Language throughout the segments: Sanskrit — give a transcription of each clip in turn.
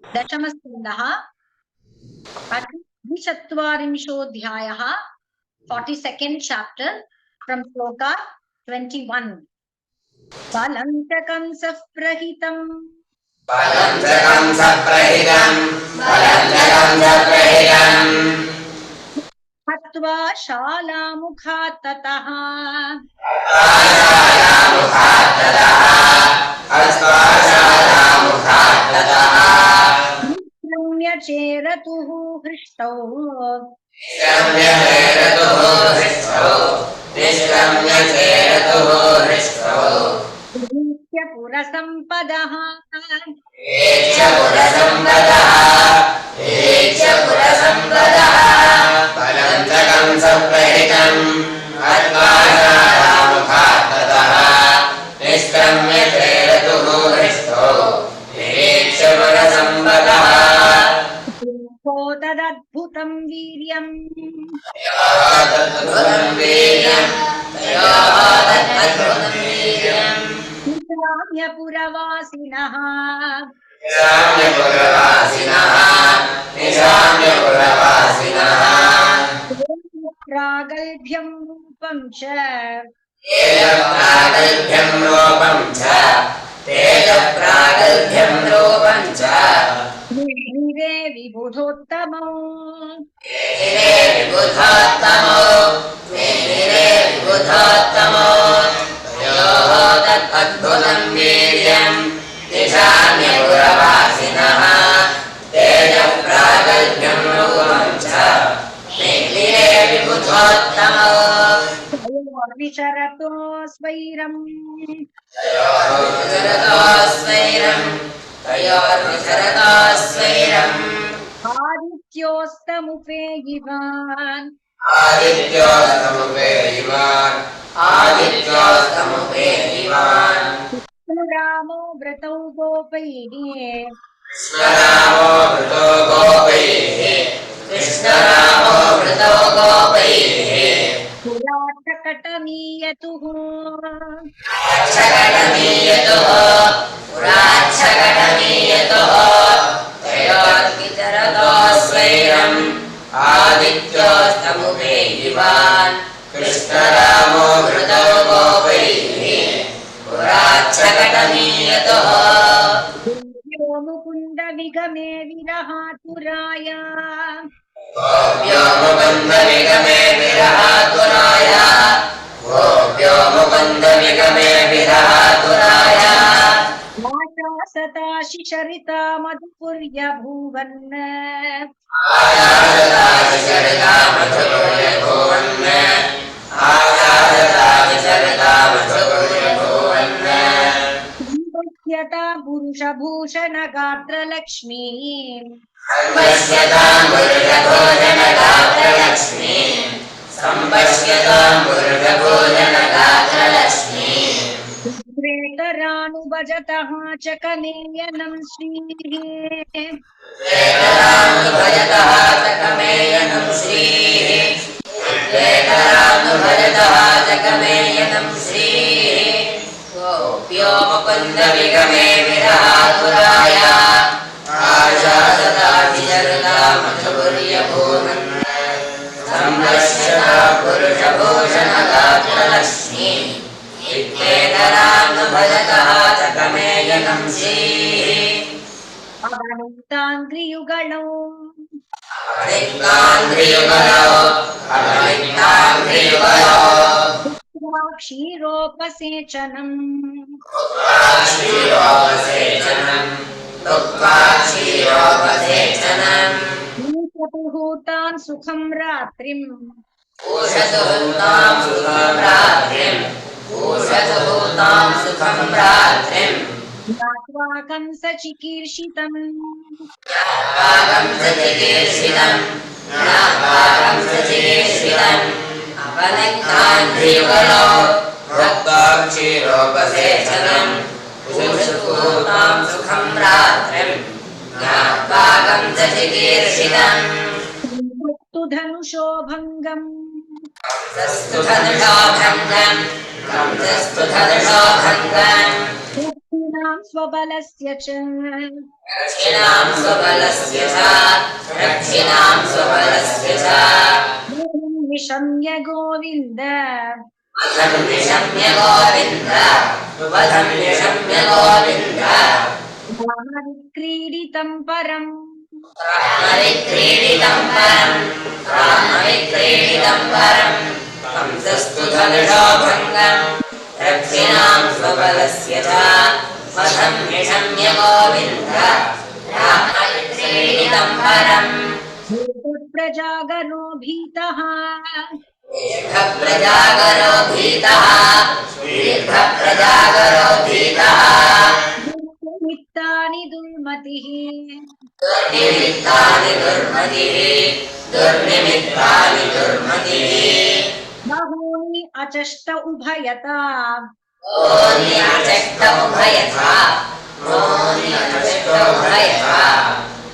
दशमस्कन्धः द्विचत्वारिंशोऽध्यायः 42nd chapter from sloka 21. Balam च कंसः प्रहितम् हत्वा शालामुखात् ततः निष्क्रम्य चेरतुः हृष्टौ गृहीत्य पुरसम्पदः को तदद्भुतं वीर्यम् निशाम्य पुरवासिनः प्रागल्भ्यं रूपं च निर्निरे विबुधोत्तमौ विचरतो स्वैरम् आदित्योस्तमुपेयिवान् रामो व्रतौ गोपैः पुराट्टकटमीयतुः मुकुन्द विगमे विरहातुराय सता शिशरिता मधुपुर्य भुवन् यता पुरुषभूषण गात्रलक्ष्मी वेतरानुभजतः च कनेयनं श्रीः अवनिताङ्घ्रियुगलौ क्षीरोपसेचनम् पूषतुहूतां सुखं रात्रिम् ज्ञात्वा कंसचिकीर्षितम् धनुषो भङ्गम् दक्षिणां स्वबलस्य च दक्षिणां स्वबलस्य च दक्षिणां स्वबलस्य च निशम्य गोविन्द वधं निशम्य गोविन्द वधं निशम्य गोविन्द रामविक्रीडितं परम् रामविक्रीडितं परम् कंसस्तु धनुषो भङ्गम् दक्षिणां स्वबलस्य च वधं निशम्य गोविन्द रामविक्रीडितं परम् प्रजागरो भीतः दीर्घप्रजागरो भीतः निमित्तानि दुर्मतिः दुर्निमित्तानि बहूनि अचष्ट उभयता मोनि अचष्ट उभयथा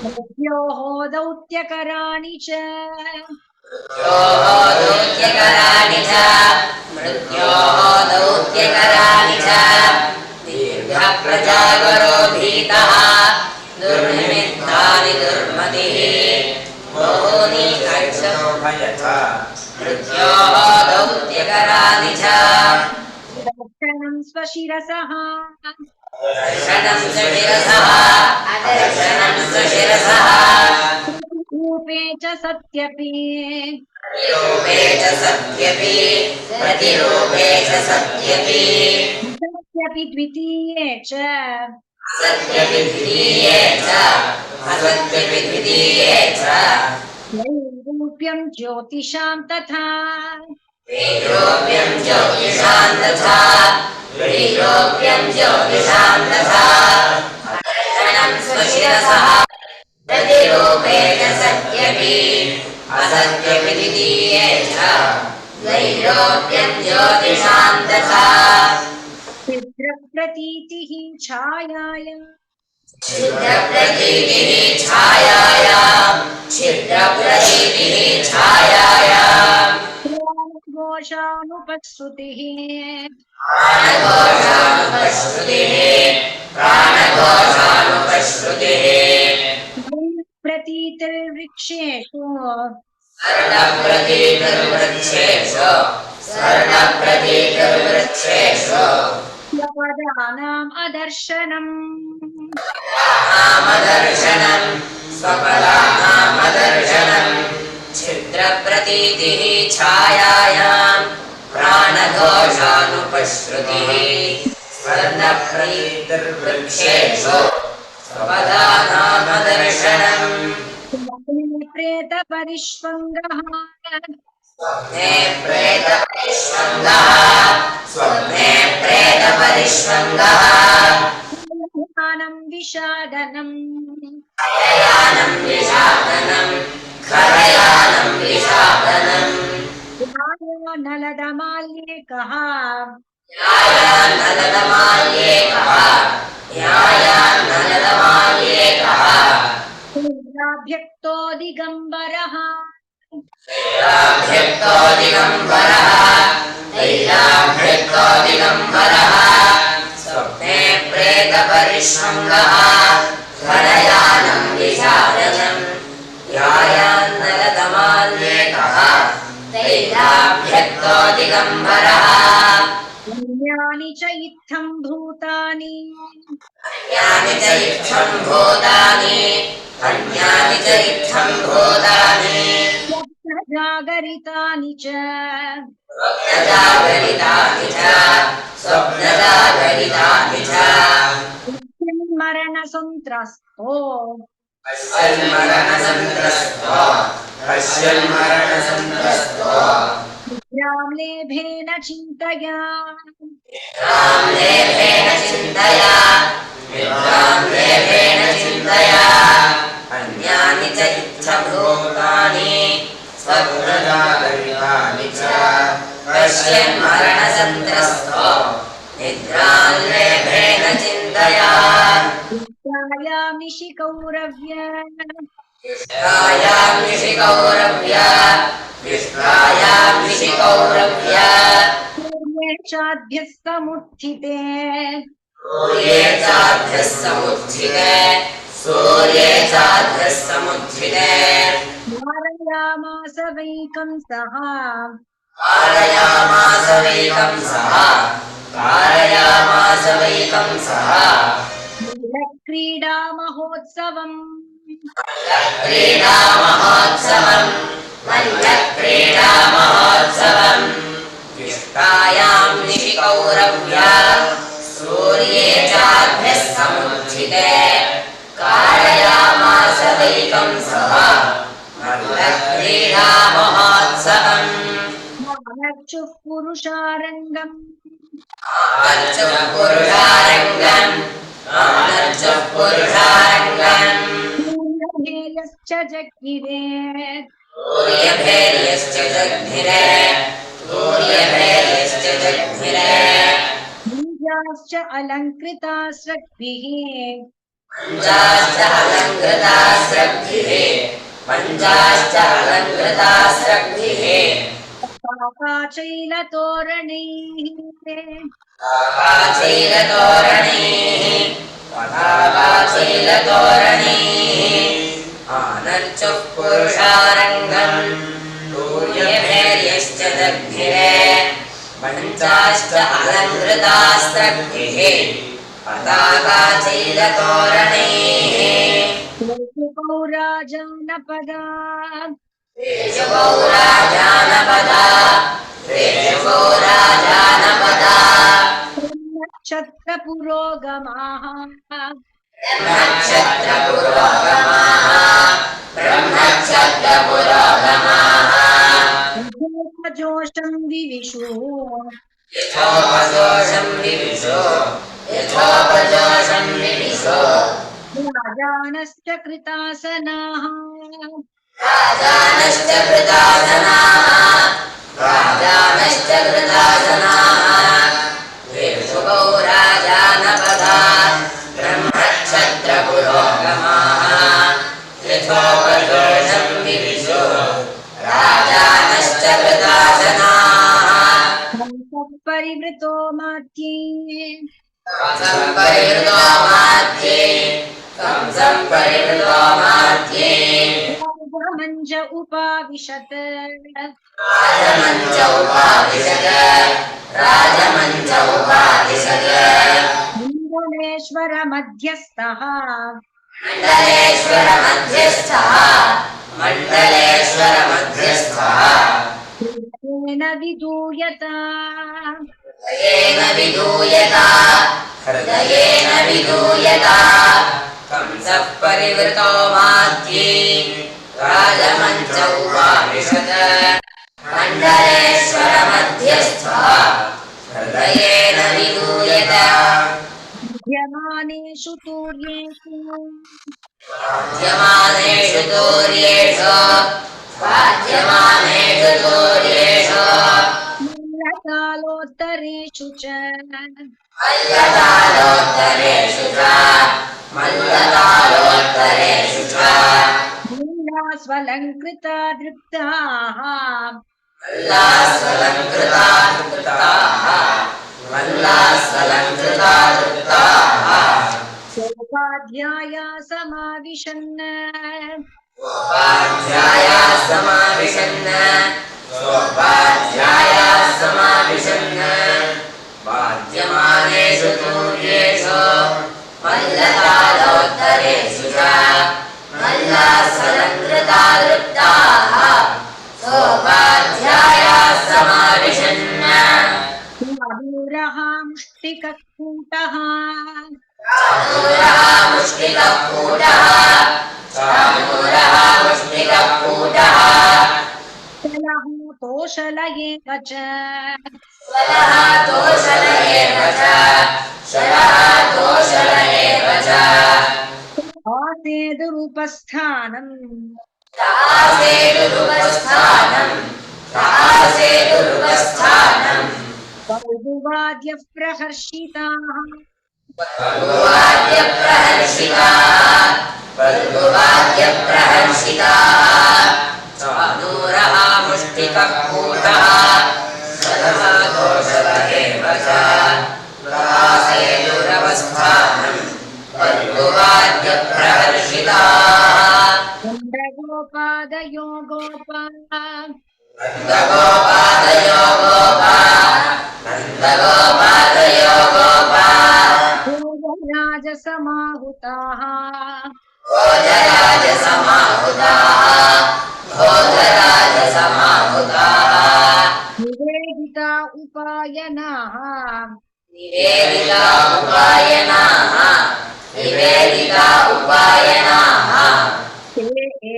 मृत्योः दौत्यकराणि च मृत्योः दौत्यकराणि च दीर्घप्रजागरो भीतः दुर्निमित्तानि दुर्मतिः बहूनि अचष्टोभयथा मृत्योः दौत्यकराणि च दर्शनं स्वशिरसः दर्शनं स्वशिरसः रूपे च सत्यपि प्रतिरूपे च सत्यपि सत्यपि द्वितीये च असत्यपि द्वितीये च त्रैरूप्यं ज्योतिषां तथा त्रैलोक्यं ज्योतिषां तथा दर्शनं स्वशिरसः प्रतिरूपे च सत्यपि असत्यपि द्वितीये च त्रैलोक्यं ज्योतिषां तथा चित्रप्रतीतिः छायायां छिद्रप्रतीतिः छायायां घोषानुपश्रुतिः प्राणघोषानुपश्रुतिः प्रतीतिर्वृक्षेषु स्वर्णप्रतीतिर्वृक्षेषु स्वपदानाम् अदर्शनम् स्वपदानामदर्शनम् छिद्रप्रतीतिः छायायां प्राणघोषानुपश्रुतिः स्वर्णप्रतीतिर्वृक्षेषु स्वपदानामदर्शनम् प्रेतपरिष्वङ्गः स्वप्ने प्रेतपरिष्वङ्गः ध्यानं विषादनम् खरयानं विषादनम् नलदमाल्येकः भक्तो दिगम्बरः स्वप्ने प्रेतपरिष्वङ्गः खरयानं विषादनम् ध्यायान्नलदमाल्येकः तैलाभ्यक्तो दिगम्बरः अन्यानि च इत्थं भूतानि अन्यानि च इत्थं भूतानि जागरितानि च स्वप्नजागरितानि च मरणसन्त्रस्तो पश्यन्मरणसन्त्रस्तो रामलेभेन चिन्तया अन्यानि च इत्थभूतानि स्वप्नजागरितानि च पश्यन्मरणसन्त्रस्तो निद्रान्लेभेन चिन्तया विश्रायां निशिकौरव्या चाभ्यः समुत्थिते सूर्ये चाध्यः समुत्थिते सूर्ये चाध्यः समुत्थिते धारयामास वैकंसः कारयामास वैकंसः कारयामास वैकंसः क्रीडा महोत्सवम् क्रीडामहोत्सवम् मल्लक्रीडामहोत्सवम् युष्टायां निशि कौरव्या सूर्ये चाध्यः समुत्थिते कारयामास वैकंसः मल्लक्रीडामहोत्सवम् मानर्चुः पुरुषारङ्गम् आनर्चुः पुरुषारङ्गम् आनर्चुः पुरुषारङ्गम् सूर्यभेयश्च जज्ञिरे सूर्यभेर्यश्च जग्धिरे सूर्यभेर्यश्च जग्धिरे बीजाश्च अलङ्कृतास्रग्भिः पञ्चाश्च अलङ्कृतास्रग्भिः पञ्चाश्च अलङ्कृतास्रग्भिः पताकाचैलतोरणैः पताकाचैलतोरणैः पताकाचैलतोरणैः आनर्चुः पुरुषारङ्गम् सूर्यभेर्यश्च दग्धिरे पञ्चाश्च अलङ्कृतास्रग्भिः पताकाचैलतोरणैः पौराजानपदा तेजपौराजानपदा तेजपौराजानपदा नक्षत्रपुरोगमाः ब्रह्मक्षत्रपुरोगमाः ब्रह्मक्षत्रपुरोगमाः यथोपजोषं विविशु यथोपजोषं विविशो यथोपजोषं विविशो राजानश्च कृतासनाः राजानश्च कृतासनाः राजानश्च कृतासनाः तेषुभौ राजानपदा ब्रह्मक्षत्रपुरोगमाः यथोपजोषं विविशो राजानश्च कृतासनाः परिवृतो माध्ये कंसं परिवृतो माध्ये कंसं परिवृतो माध्ये राजमञ्च उपाविशत् राजमञ्च उपाविशत् राजमञ्च उपाविशत् मण्डलेश्वर मध्यस्थः मण्डलेश्वर मध्यस्थः मण्डलेश्वर मध्यस्थः तेन विधूयता हृदयेन विधूयता हृदयेन विधूयता कंसः परिवृतो माध्ये राजमञ्च उपाविशत् मण्डलेश्वर मध्यस्थः हृदयेन विधूयता विद्यमानेषु तूर्येषु वाद्यमानेषु तूर्येषु वाद्यमानेषु तूर्येषु मल्लकालोत्तरेषु च मल्लकालोत्तरेषु च मल्लकालोत्तरेषु च मल्लास्वलङ्कृता दृप्ताः मल्लास्वलङ्कृता दृप्ताः मल्लास्वलङ्कृता दृप्ताः सोपाध्याया समाविशन् सोपाध्यायाः समाविशन् सोपाध्यायाः समाविशन् वाद्यमानेषु तूर्येषु मल्लकालोत्तरेषु च मल्लास्वलङ्कृता दृप्ताः सोपाध्यायाः समाविशन् चादूरः मुष्टिककूटः चाणूरः मुष्टिककूटः चाणूरः मुष्टिककूटः तलः तोषलयेव च स्वलः तोषल एव च शरः तोषल एव च आसेदुरुपस्थानम् तासेदुरुपस्थानम् तासेदुरुपस्थानम् कौदुवाद्यः प्रहर्षिताः पल्गुवाद्यप्रहर्षिताः पल्गुवाद्यप्रहर्षिताः चाणूरः मुष्टिककूटः शरः तोषल एव च तासेदुरवस् हर्षिताः नन्दगोपादयो गोपा नन्दगोपादयो गोपाः नन्दगोपादयो गोपाः भोगराजसमाहुताः भोजराजसमाहुताः भोजराजसमाहुताः निवेदिता उपायनाः निवेदिता उपायनाः निवेदिता उपायनाः ते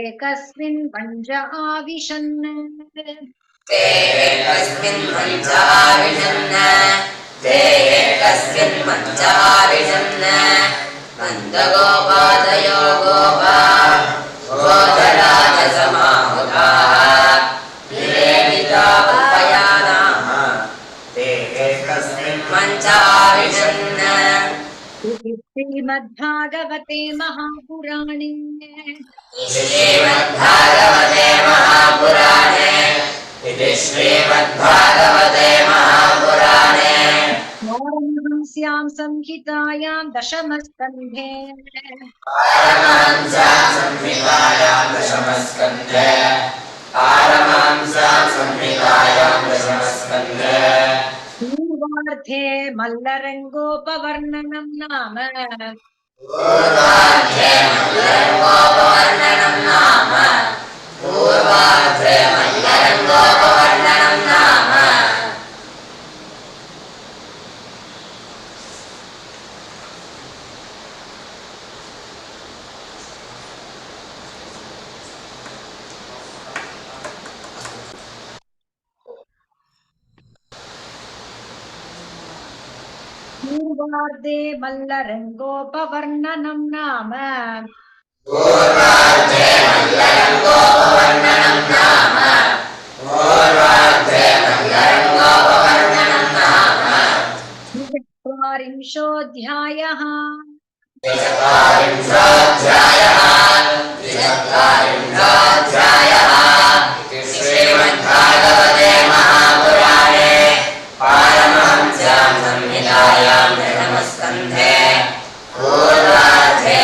एकस्मिन् पञ्च आविशन् ते एकस्मिन् मञ्चाविशन् ते एकस्मिन् मञ्चाविशन् नन्दगोपादयो गोपाः भोजराजसमाहुताः निवेदिता उपायनाः ते एकस्मिन् मञ्चाविशन् इति श्रीमद्भागवते महापुराणे श्रीमद्भागवते महापुराणे इति श्रीमद्भागवते महापुराणे पारमहंस्यां संहितायां दशमस्कन्धे पारमहंस्यां संहितायां दशमस्कन्धे पारमहंस्यां संहितायां दशमस्कन्धे पूर्वार्धे मल्लरङ्गोपवर्णनं नाम पूर्वार्धे मल्लरङ्गोपवर्णनं नाम पूर्वार्धे मल्लरङ्गोपवर्णनं नाम पूर्वार्धे मल्लरङ्गोपवर्णनं नाम पूर्वार्धे मल्लरङ्गोपवर्णनं नाम पूर्वार्धे मल्लरङ्गोपवर्णनं नाम चत्वारिंशोऽध्यायः द्विचत्वारिंशोऽध्यायः द्विचत्वारिंशोऽध्यायः श्रीमद्भागवते महापुराणे पारमहंस्यां संहितायां दशमस्कन्धे पूर्वार्धे